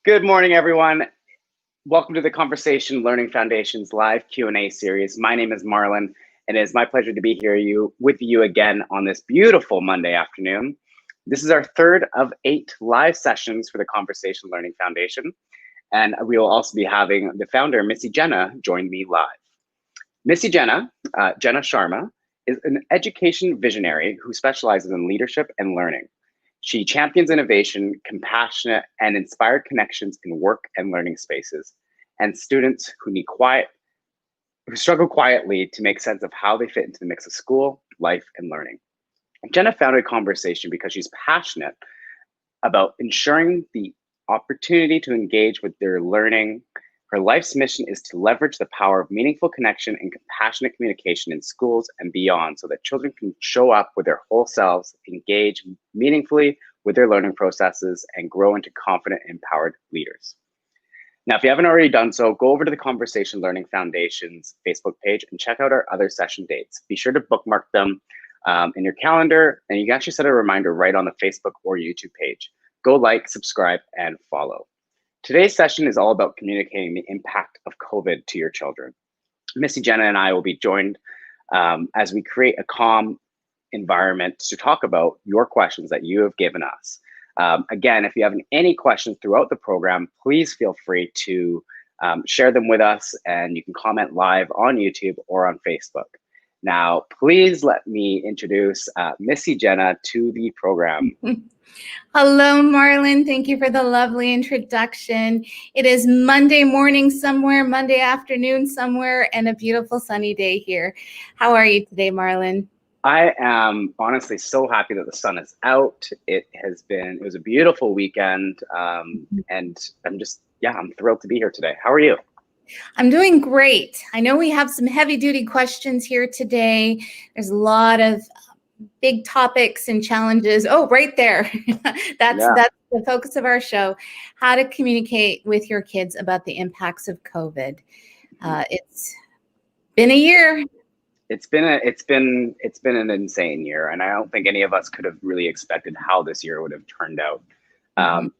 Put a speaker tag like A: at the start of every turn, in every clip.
A: Good morning, everyone. Welcome to the Conversation Learning Foundation's live Q&A series. My name is Marlon, and it is my pleasure to be here with you again on this beautiful Monday afternoon. This is our third of 8 live sessions for the Conversation Learning Foundation, and we will also be having the founder, Missy Jena, join me live. Missy Jena, Jena Sharma, is an education visionary who specializes in leadership and learning. She champions innovation, compassionate, and inspired connections in work and learning spaces, and students who struggle quietly to make sense of how they fit into the mix of school, life, and learning. Jena founded Conversation because she's passionate about ensuring the opportunity to engage with their learning. Her life's mission is to leverage the power of meaningful connection and compassionate communication in schools and beyond so that children can show up with their whole selves, engage meaningfully with their learning processes, and grow into confident, empowered leaders. Now, if you haven't already done so, go over to the Conversation Learning Foundation's Facebook page and check out our other session dates. Be sure to bookmark them in your calendar, and you can actually set a reminder right on the Facebook or YouTube page. Go like, subscribe, and follow. Today's session is all about communicating the impact of COVID to your children. Missy Jena and I will be joined as we create a calm environment to talk about your questions that you have given us. Again, if you have any questions throughout the program, please feel free to share them with us, and you can comment live on YouTube or on Facebook. Now, please let me introduce Missy Jena to the program.
B: Hello, Marlon. Thank you for the lovely introduction. It is Monday morning somewhere, Monday afternoon somewhere, and a beautiful sunny day here. How are you today, Marlon?
A: I am honestly so happy that the sun is out. It was a beautiful weekend, and I'm thrilled to be here today. How are you?
B: I'm doing great. I know we have some heavy duty questions here today. There's a lot of big topics and challenges. Oh, right there. That's the focus of our show. How to communicate with your kids about the impacts of COVID. It's been a year.
A: It's been an insane year, and I don't think any of us could have really expected how this year would have turned out.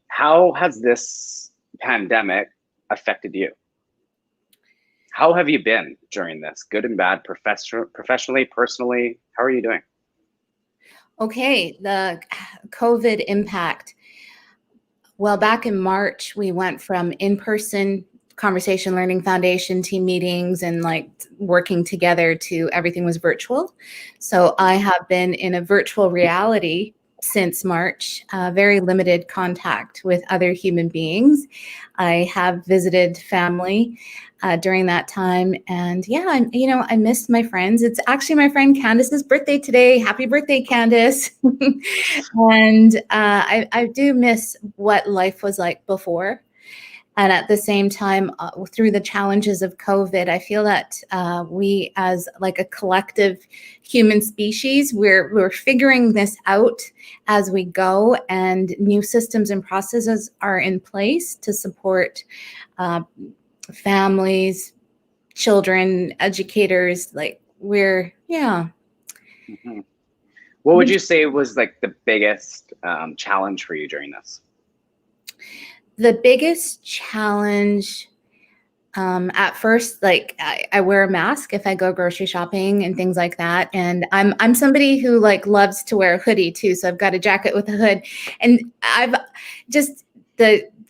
A: How has this pandemic affected you? How have you been during this? Good and bad, professionally, personally? How are you doing?
B: Okay, the COVID impact. Well, back in March, we went from in-person Conversation Learning Foundation team meetings and working together to everything was virtual. So I have been in a virtual reality since March, very limited contact with other human beings. I have visited family during that time, and I missed my friends. It's actually my friend Candace's birthday today. Happy birthday, Candace! And I do miss what life was like before. And at the same time, through the challenges of COVID, I feel that we as a collective human species, we're figuring this out as we go, and new systems and processes are in place to support families, children, educators.
A: What would you say was the biggest challenge for you during this?
B: The biggest challenge, at first, I wear a mask if I go grocery shopping and things like that. And I'm somebody who loves to wear a hoodie too. So I've got a jacket with a hood, and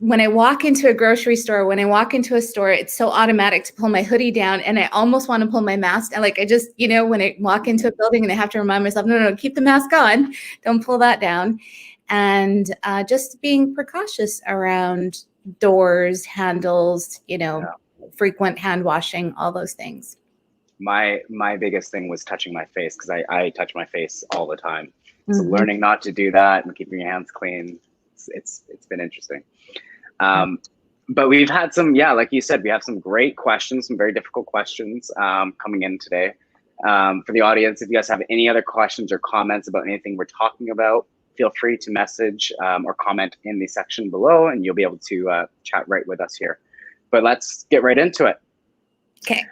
B: when I walk into a grocery store, when I walk into a store, it's so automatic to pull my hoodie down, and I almost want to pull my mask. And when I walk into a building and I have to remind myself, no, keep the mask on, don't pull that down. And just being precautious around doors, handles, frequent hand washing, all those things.
A: My biggest thing was touching my face, because I touch my face all the time. So learning not to do that and keeping your hands clean, it's been interesting. But we've had some, like you said, we have some great questions, some very difficult questions coming in today. For the audience, if you guys have any other questions or comments about anything we're talking about, feel free to message or comment in the section below, and you'll be able to chat right with us here. But let's get right into it.
B: Okay.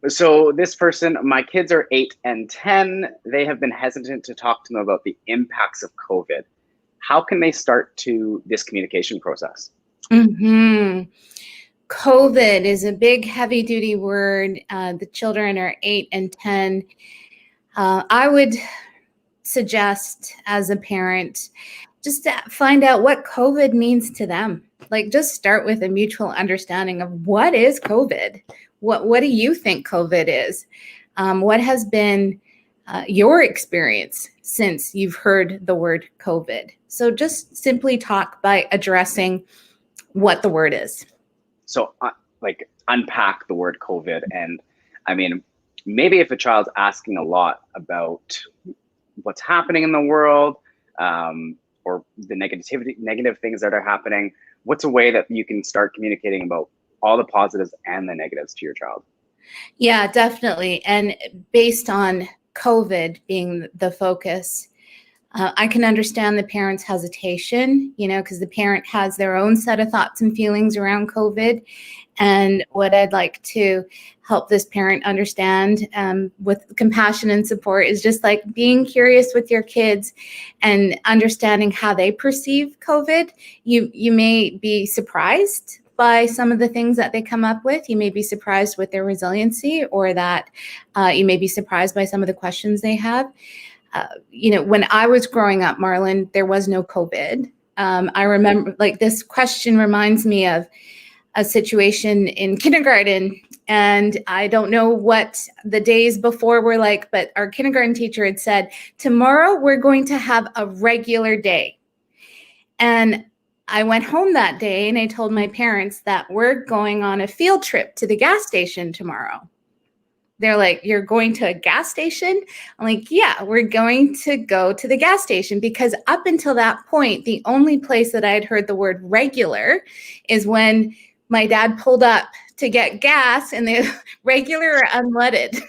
A: So this person, my kids are 8 and 10. They have been hesitant to talk to them about the impacts of COVID. How can they start this communication process?
B: Hmm. COVID is a big, heavy duty word. The children are 8 and 10. I would suggest as a parent, just to find out what COVID means to them. Like, just start with a mutual understanding of what is COVID? What do you think COVID is? What has been your experience since you've heard the word COVID? So just simply talk by addressing what the word is.
A: So like unpack the word COVID. And I mean, maybe if a child's asking a lot about what's happening in the world, or the negative things that are happening, what's a way that you can start communicating about all the positives and the negatives to your child?
B: Yeah, definitely. And based on COVID being the focus, I can understand the parent's hesitation, because the parent has their own set of thoughts and feelings around COVID. And what I'd like to help this parent understand, with compassion and support, is just like being curious with your kids and understanding how they perceive COVID. You may be surprised by some of the things that they come up with. You may be surprised with their resiliency, or that you may be surprised by some of the questions they have. When I was growing up, Marlon, there was no COVID. I remember, like, this question reminds me of a situation in kindergarten, and I don't know what the days before were like, but our kindergarten teacher had said, tomorrow we're going to have a regular day. And I went home that day and I told my parents that we're going on a field trip to the gas station tomorrow. They're like, you're going to a gas station? I'm like, yeah, we're going to go to the gas station, because up until that point, the only place that I had heard the word regular is when my dad pulled up to get gas, and they regular or unleaded.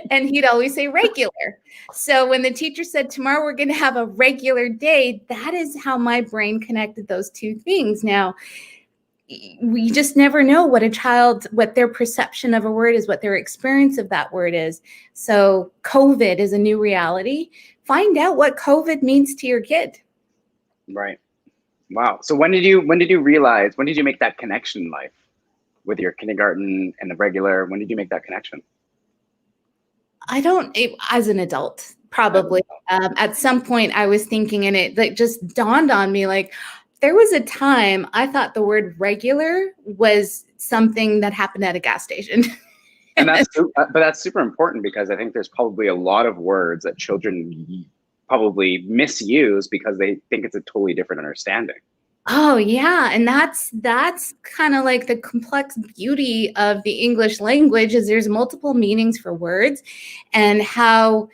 B: And he'd always say regular. So when the teacher said, tomorrow we're going to have a regular day, that is how my brain connected those two things. Now, we just never know what their perception of a word is, what their experience of that word is. So COVID is a new reality. Find out what COVID means to your kid.
A: Right. Wow. So when did you realize, when did you make that connection in life with your kindergarten and the regular? When did you make that connection?
B: As an adult, probably. At some point I was thinking, and it like just dawned on me, like, there was a time I thought the word regular was something that happened at a gas station.
A: And that's super important, because I think there's probably a lot of words that children probably misuse because they think it's a totally different understanding.
B: Oh yeah, and that's kind of like the complex beauty of the English language, is there's multiple meanings for words, and how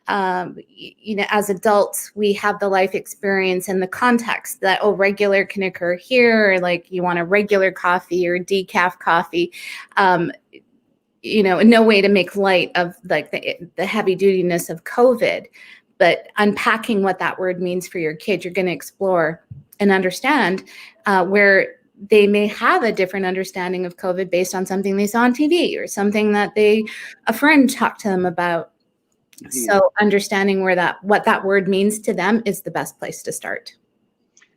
B: as adults, we have the life experience and the context that, regular can occur here, or like you want a regular coffee or decaf coffee. No way to make light of like the heavy dutiness of COVID, but unpacking what that word means for your kid, you're going to explore and understand where they may have a different understanding of COVID based on something they saw on TV, or something that a friend talked to them about. Mm-hmm. So understanding what that word means to them is the best place to start.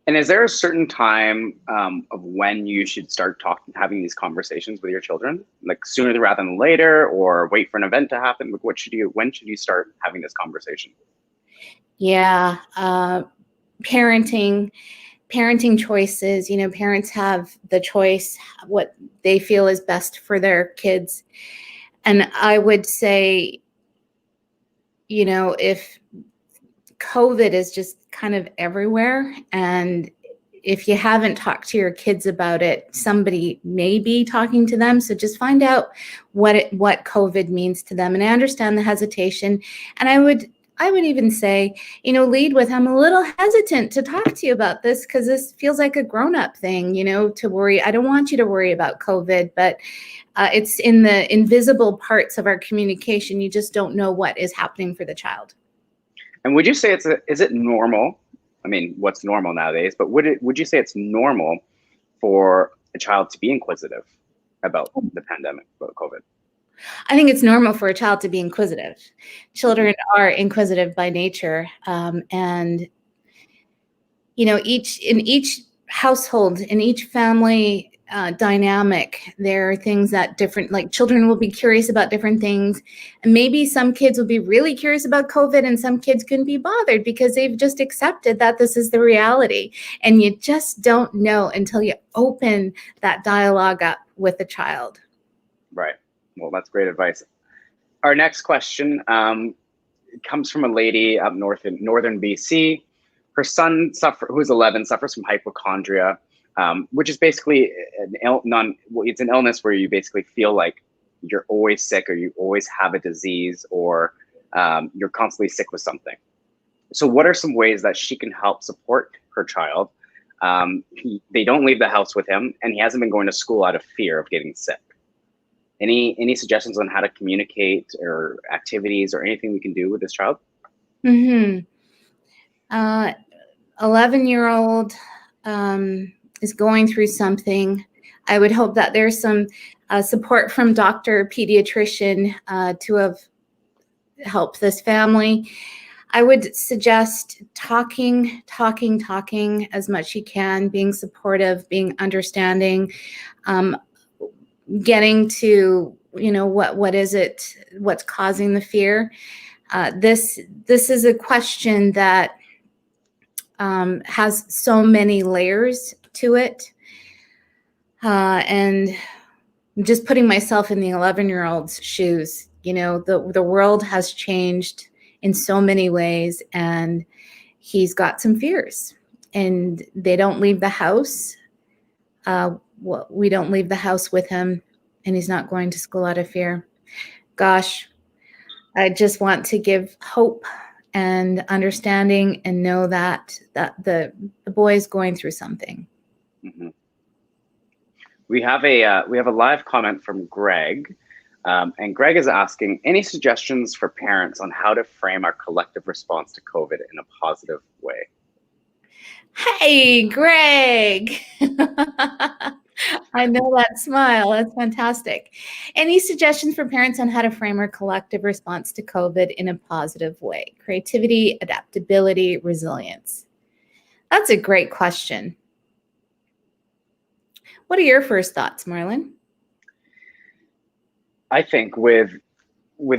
A: And is there a certain time of when you should start having these conversations with your children, like sooner rather than later, or wait for an event to happen? When should you start having this conversation?
B: Yeah, parenting choices. Parents have the choice what they feel is best for their kids, and I would say, if COVID is just kind of everywhere, and if you haven't talked to your kids about it, somebody may be talking to them. So just find out what COVID means to them. And I understand the hesitation. And I would even say, lead with, I'm a little hesitant to talk to you about this because this feels like a grown-up thing, to worry. I don't want you to worry about COVID, but it's in the invisible parts of our communication. You just don't know what is happening for the child. And
A: would you say is it normal? I mean, what's normal nowadays, but would you say it's normal for a child to be inquisitive about the pandemic, about COVID?
B: I think it's normal for a child to be inquisitive. Children are inquisitive by nature. And, each household, in each family dynamic, there are things that different, like children will be curious about different things. And maybe some kids will be really curious about COVID and some kids couldn't be bothered because they've just accepted that this is the reality. And you just don't know until you open that dialogue up with the child.
A: Right. Well, that's great advice. Our next question comes from a lady up north in northern BC. Her son, who's 11, suffers from hypochondria, which is basically it's an illness where you basically feel like you're always sick, or you always have a disease, or you're constantly sick with something. So what are some ways that she can help support her child? They don't leave the house with him, and he hasn't been going to school out of fear of getting sick. Any suggestions on how to communicate, or activities, or anything we can do with this child?
B: 11-year-old is going through something. I would hope that there's some support from doctor, pediatrician to have helped this family. I would suggest talking as much as you can, being supportive, being understanding, getting to, what is it, what's causing the fear. This is a question that has so many layers to it. And just putting myself in the 11-year-old's shoes, the world has changed in so many ways, and he's got some fears, and they don't leave the house. We don't leave the house with him, and he's not going to school out of fear. Gosh, I just want to give hope and understanding, and know that the boy is going through something.
A: Mm-hmm. We have a live comment from Greg, and Greg is asking, any suggestions for parents on how to frame our collective response to COVID in a positive way?
B: Hey, Greg. I know that smile. That's fantastic. Any suggestions for parents on how to frame our collective response to COVID in a positive way? Creativity, adaptability, resilience. That's a great question. What are your first thoughts, Marlon?
A: I think with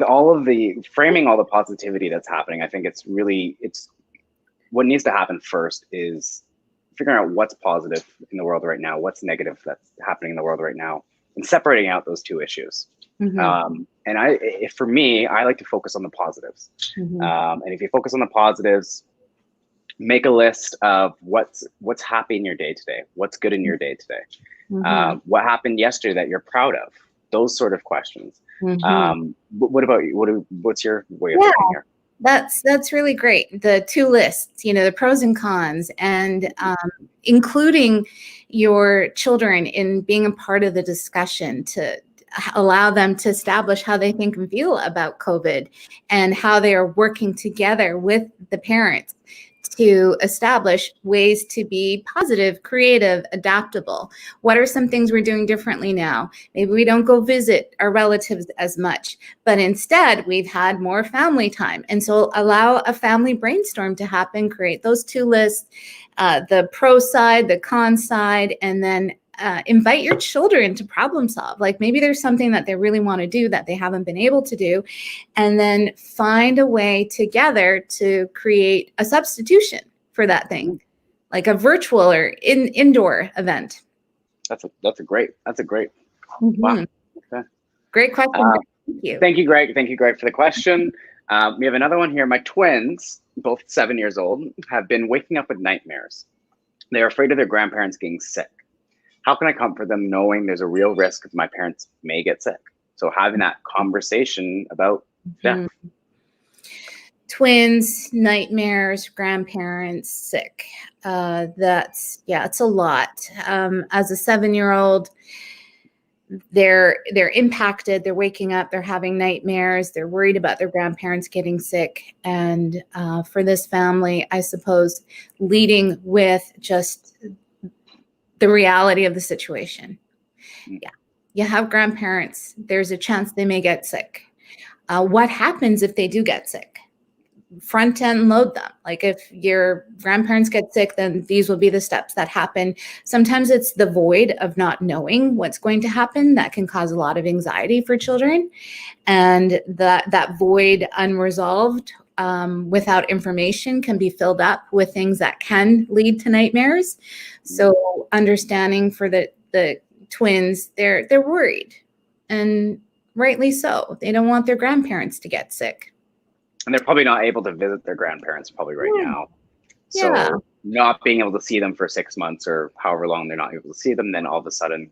A: all of the framing, all the positivity that's happening, I think it's what needs to happen first is figuring out what's positive in the world right now, what's negative that's happening in the world right now, and separating out those two issues. Mm-hmm. And for me, I like to focus on the positives. Mm-hmm. And if you focus on the positives, make a list of what's happy in your day today, what's good in your day today, mm-hmm. What happened yesterday that you're proud of, those sort of questions. Mm-hmm. What about you? What's your way of thinking here?
B: That's really great. The two lists, the pros and cons, and including your children in being a part of the discussion to allow them to establish how they think and feel about COVID, and how they are working together with the parents to establish ways to be positive, creative, adaptable. What are some things we're doing differently now? Maybe we don't go visit our relatives as much, but instead we've had more family time. And so allow a family brainstorm to happen, create those two lists, the pro side, the con side, and then invite your children to problem solve. Like maybe there's something that they really want to do that they haven't been able to do, and then find a way together to create a substitution for that thing, like a virtual or indoor event.
A: That's a great.
B: Mm-hmm.
A: Wow. Okay.
B: Great question. Thank you.
A: Thank you, Greg. Thank you, Greg, for the question. We have another one here. My twins, both 7 years old, have been waking up with nightmares. They're afraid of their grandparents getting sick. How can I comfort them knowing there's a real risk that my parents may get sick? So having that conversation about death.
B: Twins, nightmares, grandparents, sick. It's a lot. As a 7-year-old, they're impacted. They're waking up. They're having nightmares. They're worried about their grandparents getting sick. And for this family, I suppose, leading with just the reality of the situation. Yeah, you have grandparents. There's a chance they may get sick. What happens if they do get sick? front end load them. Like if your grandparents get sick, then these will be the steps that happen. Sometimes it's the void of not knowing what's going to happen that can cause a lot of anxiety for children. And that void unresolved without information can be filled up with things that can lead to nightmares. So understanding for the twins, they're worried, and rightly so. They don't want their grandparents to get sick.
A: And they're probably not able to visit their grandparents probably right now. So not being able to see them for 6 months or however long they're not able to see them, then all of a sudden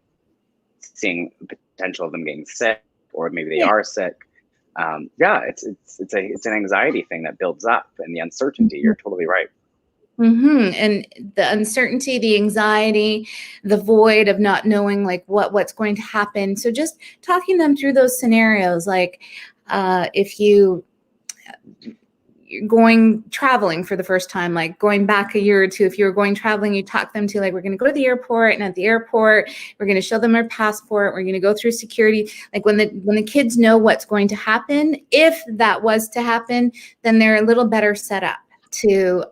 A: seeing the potential of them getting sick, or maybe they are sick. It's an anxiety thing that builds up, and the uncertainty. You're totally right.
B: And the uncertainty, the anxiety, the void of not knowing like what's going to happen. So just talking them through those scenarios, like if you're going traveling for the first time, like going back a year or two, if you were going traveling, you talk them to like, we're going to go to the airport, and at the airport, we're going to show them our passport. We're going to go through security. Like when the kids know what's going to happen, if that was to happen, then they're a little better set up to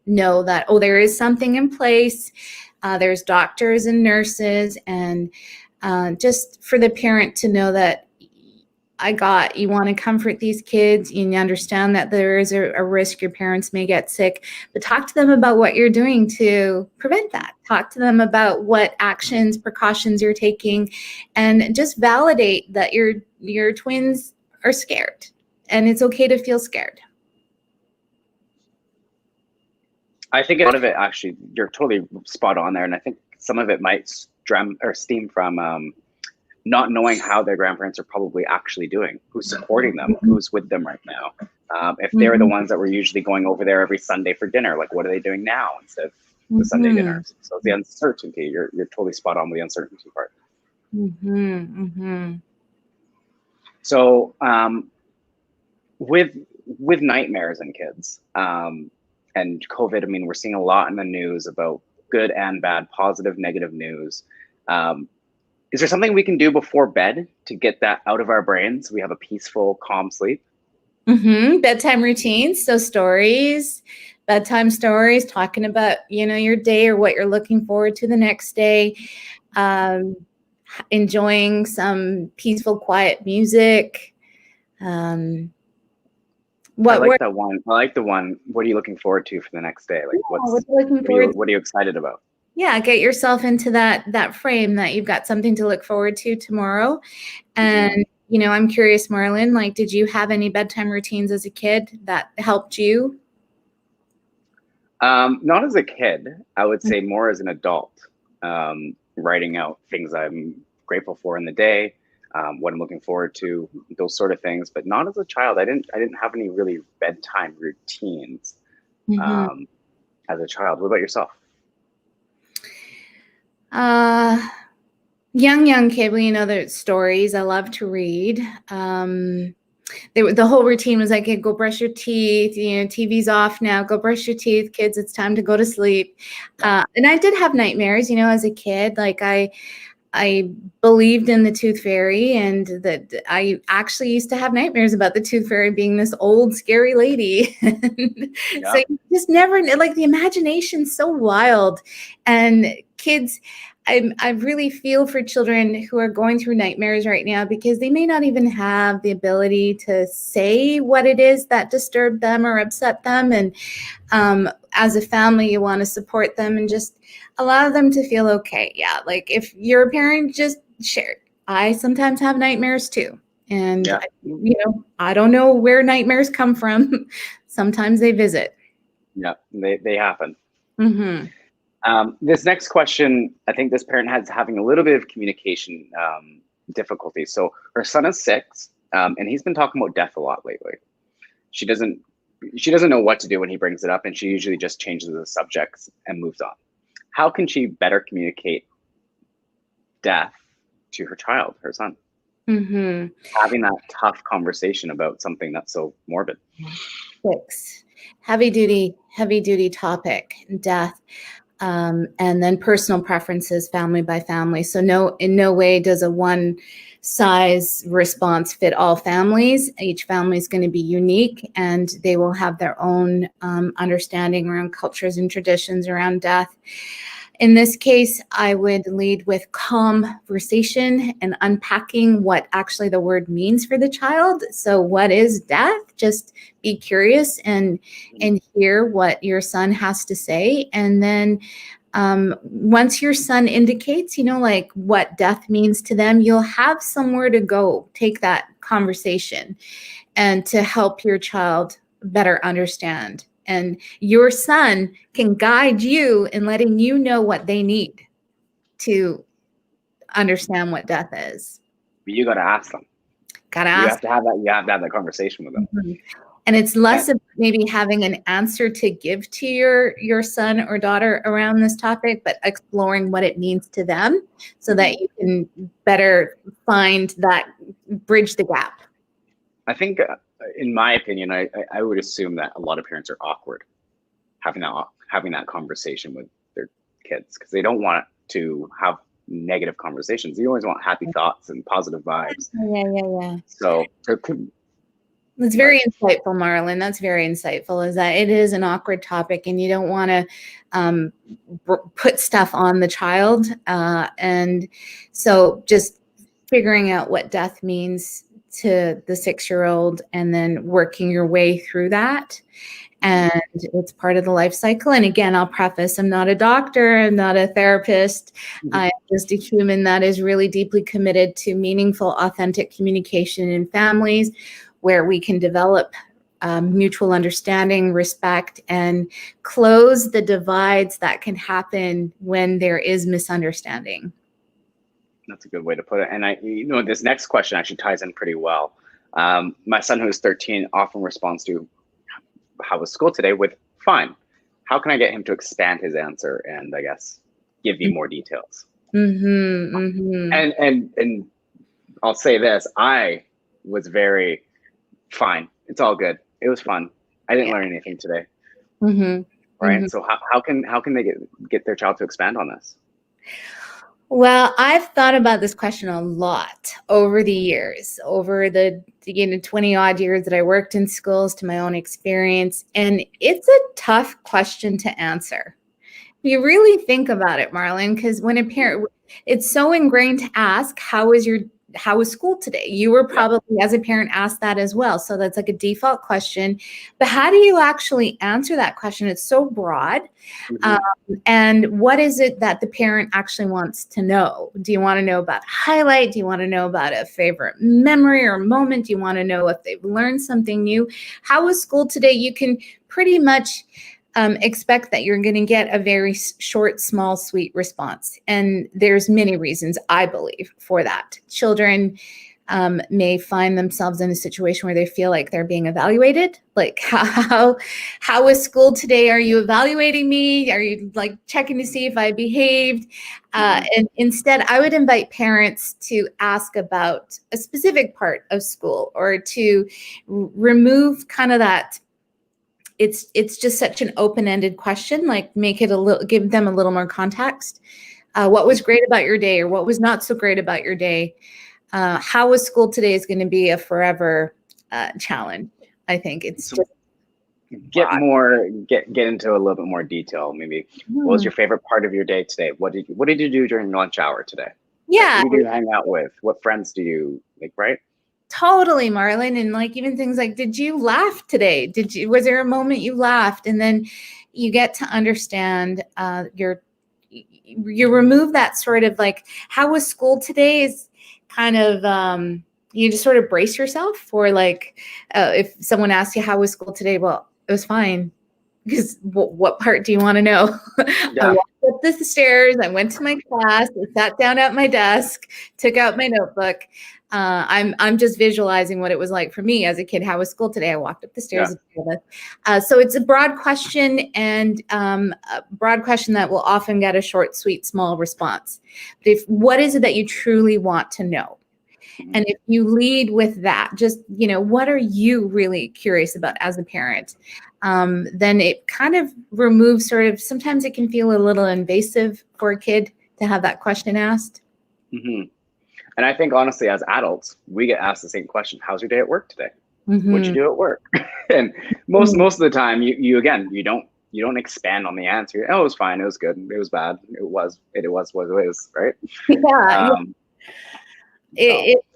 B: know that, oh, there is something in place. There's doctors and nurses, and just for the parent to know that you want to comfort these kids. You understand that there is a risk your parents may get sick, but talk to them about what you're doing to prevent that. Talk to them about what actions, precautions you're taking, and just validate that your twins are scared, and it's okay to feel scared.
A: I think a lot of it, actually, you're totally spot on there. And I think some of it might steam from not knowing how their grandparents are probably actually doing, who's supporting them, who's with them right now. If they're the ones that were usually going over there every Sunday for dinner, like what are they doing now instead of the Sunday dinners? So the uncertainty, you're totally spot on with the uncertainty part. So with nightmares in kids, and COVID, I mean, we're seeing a lot in the news about good and bad, positive, negative news. Is there something we can do before bed to get that out of our brains so we have a peaceful, calm sleep?
B: Bedtime routines, so stories, bedtime stories, talking about, your day or what you're looking forward to the next day, enjoying some peaceful, quiet music. I like
A: that one. I like the one. What are you looking forward to for the next day? Like, what are you excited about?
B: Yeah, get yourself into that frame that you've got something to look forward to tomorrow. And, I'm curious, Marlon, like, did you have any bedtime routines as a kid that helped you?
A: Not as a kid. I would say more as an adult, writing out things I'm grateful for in the day, what I'm looking forward to, those sort of things. But not as a child. I didn't have any really bedtime routines as a child. What about yourself?
B: Young kid, well, there's stories. I love to read. The whole routine was like, hey, go brush your teeth, TV's off now, go brush your teeth, kids, it's time to go to sleep. And I did have nightmares, as a kid. Like I believed in the tooth fairy, and that I actually used to have nightmares about the tooth fairy being this old, scary lady. So you just never, like, the imagination's so wild. And kids, I really feel for children who are going through nightmares right now, because they may not even have the ability to say what it is that disturbed them or upset them. And as a family, you want to support them and just allow them to feel okay. Yeah, like if you're a parent, just share it. I sometimes have nightmares too. And, I don't know where nightmares come from. Sometimes they visit.
A: Yeah, they happen. This next question, I think this parent has having a little bit of communication difficulty. So her son is 6, and he's been talking about death a lot lately. She doesn't know what to do when he brings it up, and she usually just changes the subjects and moves on. How can she better communicate death to her child, her son? Having that tough conversation about something that's so morbid.
B: 6, heavy duty topic, death. And then personal preferences, family by family. So in no way does a one size response fit all families. Each family is going to be unique, and they will have their own understanding around cultures and traditions around death. In this case, I would lead with calmversation and unpacking what actually the word means for the child. So what is death? Just be curious and hear what your son has to say. And then once your son indicates, like what death means to them, you'll have somewhere to go take that conversation and to help your child better understand. And your son can guide you in letting you know what they need to understand what death is.
A: You got to ask them.
B: Got to ask.
A: You have to have that conversation with them.
B: Mm-hmm. And it's less of maybe having an answer to give to your son or daughter around this topic, but exploring what it means to them so that you can better find that, bridge the gap.
A: I think, in my opinion, I would assume that a lot of parents are awkward having that conversation with their kids because they don't want to have negative conversations. You always want happy thoughts and positive vibes.
B: Yeah.
A: So
B: that's very insightful, Marlon. That's very insightful, is that it is an awkward topic and you don't want to put stuff on the child. And so just figuring out what death means to the 6-year-old and then working your way through that. And it's part of the life cycle. And again, I'll preface, I'm not a doctor, I'm not a therapist. I'm just a human that is really deeply committed to meaningful, authentic communication in families where we can develop mutual understanding, respect, and close the divides that can happen when there is misunderstanding.
A: That's a good way to put it. And this next question actually ties in pretty well. My son, who is 13, often responds to "How was school today?" with "Fine." How can I get him to expand his answer and, I guess, give me more details? And I'll say this: I was very fine. It's all good. It was fun. I didn't learn anything today. Right. So how can they get their child to expand on this?
B: Well, I've thought about this question a lot over the years, over the 20 odd years that I worked in schools, to my own experience. And it's a tough question to answer. You really think about it, Marlon, because when a parent, it's so ingrained to ask, how was school today? You were probably, as a parent, asked that as well. So that's like a default question. But how do you actually answer that question? It's so broad. And what is it that the parent actually wants to know? Do you want to know about a highlight? Do you want to know about a favorite memory or moment? Do you want to know if they've learned something new? How was school today? You can pretty much expect that you're going to get a very short, small, sweet response. And there's many reasons, I believe, for that. Children may find themselves in a situation where they feel like they're being evaluated. Like, how was school today? Are you evaluating me? Are you like checking to see if I behaved? And instead, I would invite parents to ask about a specific part of school, or to remove kind of that. It's just such an open-ended question, like make it give them a little more context. What was great about your day, or what was not so great about your day? How was school today is going to be a forever challenge. I think it's just
A: get into a little bit more detail. Maybe what was your favorite part of your day today? What did you do during lunch hour today?
B: Yeah.
A: Who do you hang out with? What friends do you like? Right.
B: Totally, Marlon. And like even things like, did you laugh today? Was there a moment you laughed? And then you get to understand you remove that sort of like, how was school today is kind of, you just sort of brace yourself for like, if someone asks you, how was school today? Well, it was fine. Because what part do you want to know?
A: Yeah.
B: I walked up the stairs. I went to my class. I sat down at my desk, took out my notebook. I'm just visualizing what it was like for me as a kid. How was school today? I walked up the stairs. Yeah. So it's a broad question, and a broad question that will often get a short, sweet, small response. But what is it that you truly want to know? And if you lead with that, just, what are you really curious about as a parent? then it kind of removes sometimes it can feel a little invasive for a kid to have that question asked.
A: Mm-hmm. And I think honestly, as adults, we get asked the same question: how's your day at work today? What'd you do at work? And most of the time you don't expand on the answer. Oh, it was fine, it was good, it was bad, it was what it is, right?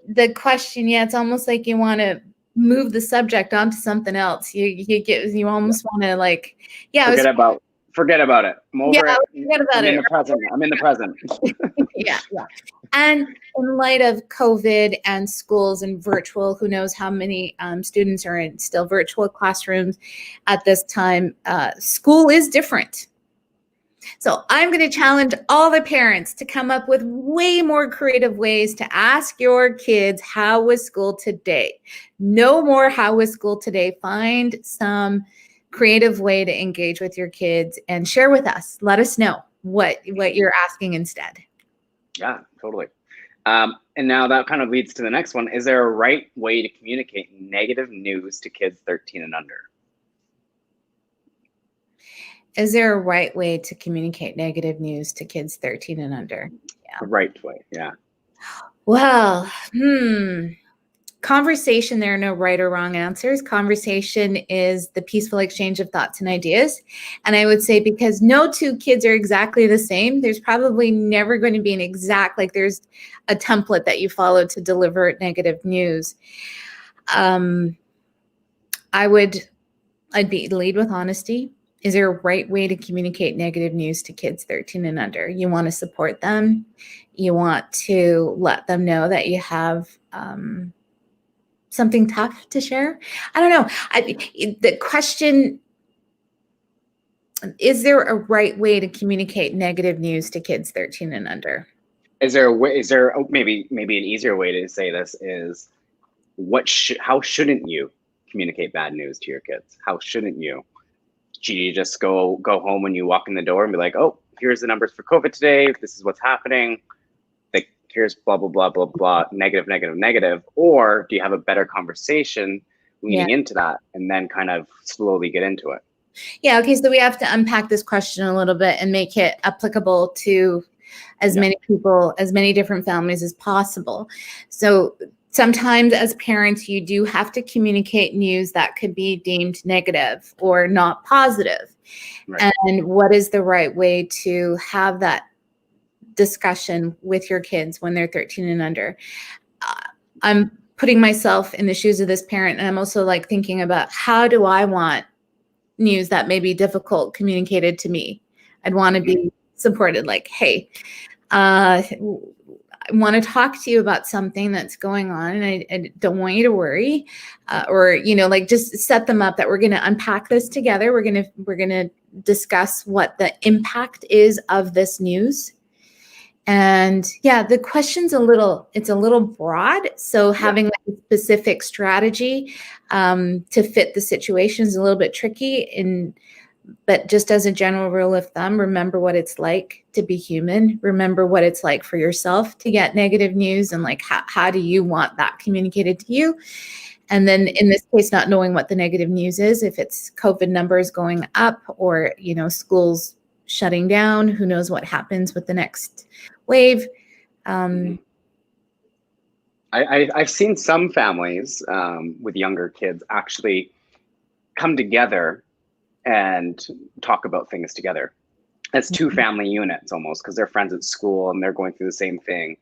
B: The question, it's almost like you want to move the subject onto something else. You almost want to
A: forget about it. I'm in the present.
B: Yeah. And in light of COVID and schools and virtual, who knows how many students are in still virtual classrooms at this time, school is different. So I'm going to challenge all the parents to come up with way more creative ways to ask your kids, how was school today? No more how was school today. Find some creative way to engage with your kids and share with us. Let us know what you're asking instead.
A: Yeah, totally. And now that kind of leads to the next one. Is there a right way to communicate negative news to kids 13 and under?
B: Is there a right way to communicate negative news to kids 13 and under?
A: Yeah. The right way, yeah.
B: Well, conversation, there are no right or wrong answers. Conversation is the peaceful exchange of thoughts and ideas. And I would say, because no two kids are exactly the same, there's probably never going to be an exact, like there's a template that you follow to deliver negative news. I'd lead with honesty. Is there a right way to communicate negative news to kids 13 and under? You want to support them. You want to let them know that you have something tough to share. I don't know. The question, is there a right way to communicate negative news to kids 13 and under?
A: Is there a way? Maybe an easier way to say this is, how shouldn't you communicate bad news to your kids? How shouldn't you? Do you just go home when you walk in the door and be like, oh, here's the numbers for COVID today. This is what's happening. Like, here's blah, blah, blah, blah, blah, negative, negative, negative. Or do you have a better conversation leading into that and then kind of slowly get into it?
B: Yeah. Okay. So we have to unpack this question a little bit and make it applicable to as many people, as many different families as possible. So sometimes as parents, you do have to communicate news that could be deemed negative or not positive. Right. And what is the right way to have that discussion with your kids when they're 13 and under? I'm putting myself in the shoes of this parent, and I'm also like thinking about, how do I want news that may be difficult communicated to me? I'd want to be supported, like, hey, I want to talk to you about something that's going on, and I don't want you to worry, or like just set them up that we're going to unpack this together. We're going to discuss what the impact is of this news. And the question's a little broad. So having a specific strategy to fit the situation is a little bit tricky. But just as a general rule of thumb, remember what it's like to be human. Remember what it's like for yourself to get negative news, and like, how do you want that communicated to you? And then in this case, not knowing what the negative news is, if it's COVID numbers going up or, schools shutting down, who knows what happens with the next wave.
A: I've seen some families with younger kids actually come together and talk about things together as two family units almost, because they're friends at school and they're going through the same thing.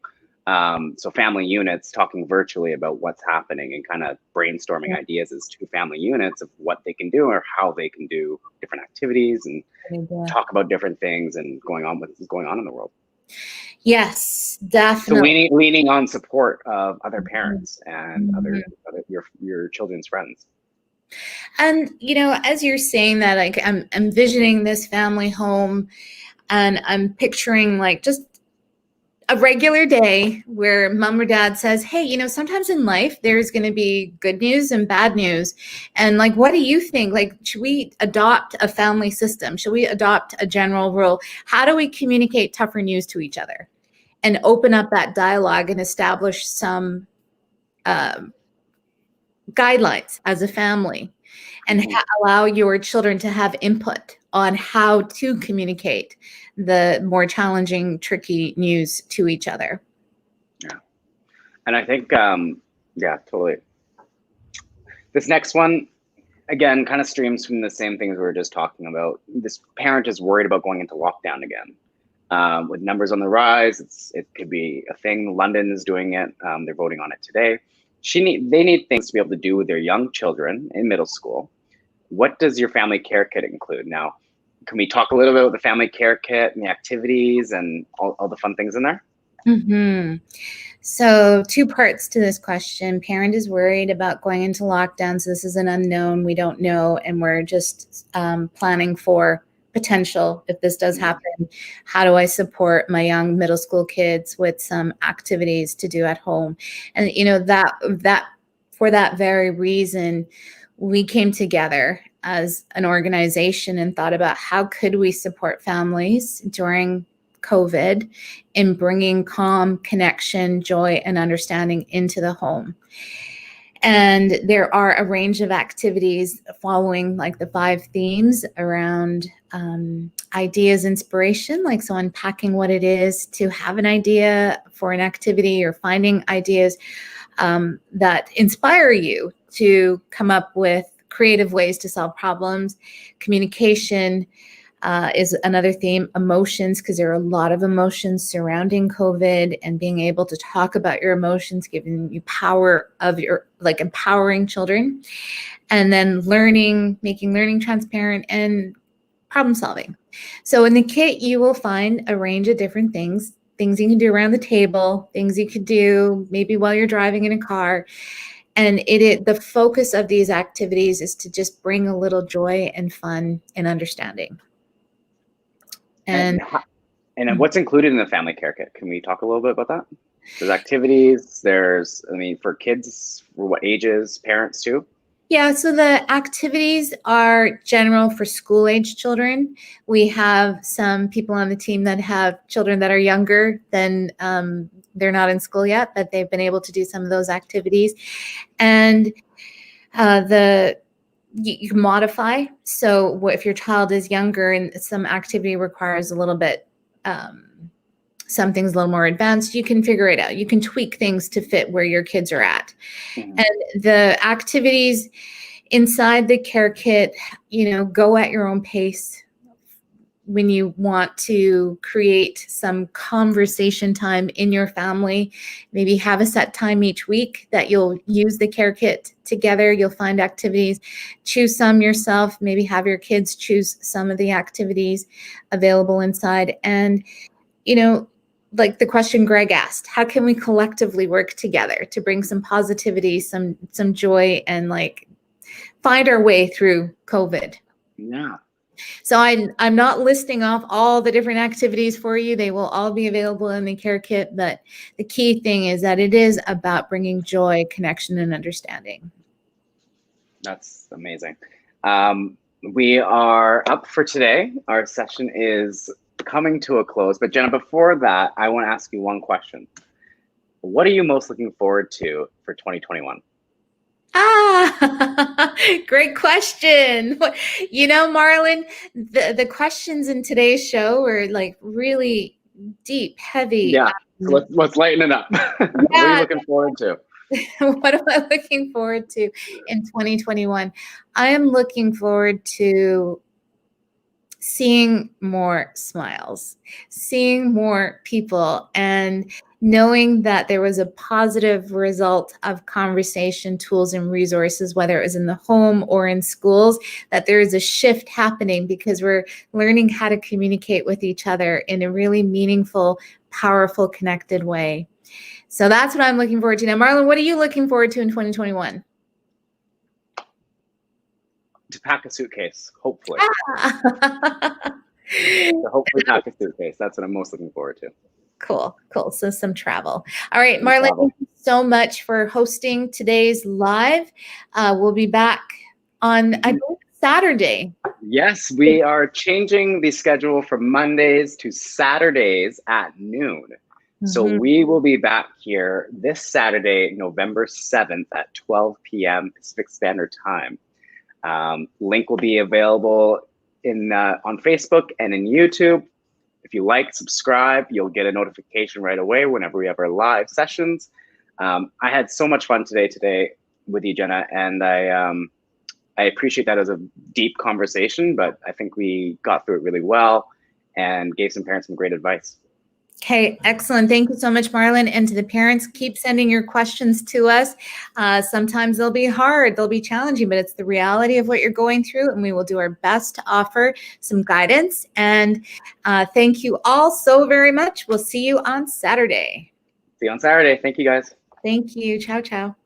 A: So family units talking virtually about what's happening and kind of brainstorming ideas as two family units of what they can do or how they can do different activities and talk about different things and going on in the world.
B: Yes, definitely.
A: So leaning on support of other parents and other your children's friends.
B: And as you're saying that, like, I'm envisioning this family home, and I'm picturing like just a regular day where mom or dad says, hey, sometimes in life there's going to be good news and bad news. And like, what do you think? Like, should we adopt a family system? Should we adopt a general rule? How do we communicate tougher news to each other and open up that dialogue and establish some guidelines as a family and allow your children to have input on how to communicate the more challenging, tricky news to each other.
A: Yeah. And I think, yeah, totally. This next one, again, kind of streams from the same things we were just talking about. This parent is worried about going into lockdown again. With numbers on the rise, it could be a thing. London is doing it. They're voting on it today. They need things to be able to do with their young children in middle school. What does your family care kit include? Now, can we talk a little bit about the family care kit and the activities and all the fun things in there?
B: Mm-hmm. So 2 parts to this question. Parent is worried about going into lockdown. So this is an unknown. We don't know. And we're just planning for potential if this does happen. How do I support my young middle school kids with some activities to do at home? And, you know, that for that very reason, we came together as an organization and thought about how could we support families during COVID in bringing calm, connection, joy, and understanding into the home. And there are a range of activities following like the 5 themes around ideas, inspiration, like so unpacking what it is to have an idea for an activity or finding ideas that inspire you to come up with creative ways to solve problems. Communication is another theme. Emotions, because there are a lot of emotions surrounding COVID, and being able to talk about your emotions, giving you power of your, like empowering children. And then learning, making learning transparent, and problem solving. So in the kit, you will find a range of different things you can do around the table, things you could do maybe while you're driving in a car. And the focus of these activities is to just bring a little joy and fun and understanding. And
A: what's included in the family care kit? Can we talk a little bit about that? There's activities, for kids, for what ages, parents too?
B: Yeah, so the activities are general for school-age children. We have some people on the team that have children that are younger than they're not in school yet, but they've been able to do some of those activities. And you can modify. So if your child is younger and some activity requires a little bit, something's a little more advanced, you can figure it out. You can tweak things to fit where your kids are at. Mm-hmm. And the activities inside the care kit, go at your own pace. When you want to create some conversation time in your family, maybe have a set time each week that you'll use the care kit together. You'll find activities, choose some yourself, maybe have your kids choose some of the activities available inside. And, like the question Gregg asked, how can we collectively work together to bring some positivity, some joy, and like find our way through COVID?
A: Yeah.
B: So I'm not listing off all the different activities for you. They will all be available in the care kit. But the key thing is that it is about bringing joy, connection, and understanding.
A: That's amazing. We are up for today. Our session is coming to a close. But Jena, before that, I want to ask you one question. What are you most looking forward to for 2021?
B: Great question. Marlon, the questions in today's show are like really deep, heavy.
A: Yeah, so let's lighten it up. What are you looking forward to?
B: What am I looking forward to in 2021? I am looking forward to seeing more smiles, seeing more people, and knowing that there was a positive result of conversation, tools, and resources, whether it was in the home or in schools, that there is a shift happening because we're learning how to communicate with each other in a really meaningful, powerful, connected way. So that's what I'm looking forward to. Now, Marlon, what are you looking forward to in 2021?
A: To pack a suitcase, hopefully. So hopefully pack a suitcase. That's what I'm most looking forward to.
B: Cool. So some travel. All right, Marlon, thank you so much for hosting today's live. We'll be back on, I believe, Saturday.
A: Yes, we are changing the schedule from Mondays to Saturdays at noon. So we will be back here this Saturday, November 7th at 12 p.m. Pacific Standard Time. Link will be available on Facebook and in YouTube. If you like, subscribe, you'll get a notification right away whenever we have our live sessions. I had so much fun today with you, Jena, and I appreciate that as a deep conversation, but I think we got through it really well and gave some parents some great advice.
B: Okay, excellent. Thank you so much, Marlon. And to the parents, keep sending your questions to us. Sometimes they'll be hard, they'll be challenging, but it's the reality of what you're going through, and we will do our best to offer some guidance. And thank you all so very much. We'll see you on Saturday.
A: See you on Saturday. Thank you, guys.
B: Thank you. Ciao, ciao.